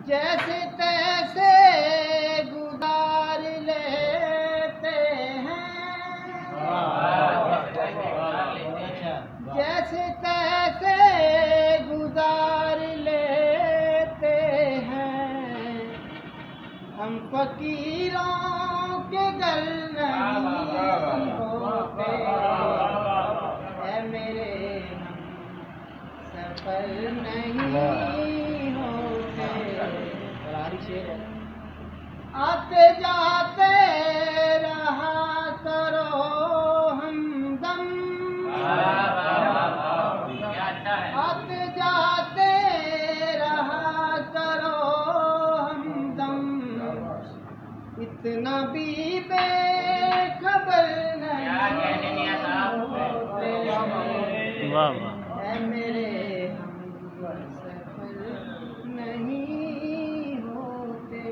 جیسے تیسے گزار لیتے ہیں، جیسے تیسے گزار لیتے ہیں، ہم فقیروں کے گھر نہیں ہوتے، اے میرے ہم سفر نہیں ہوتے۔ آتے جاتے رہا کرو ہمدم، آتے جاتے رہا کرو ہمدم، اتنا بھی بے خبر نہیں ہوتے، اے میرے ہم سفر نہیں ہوتے۔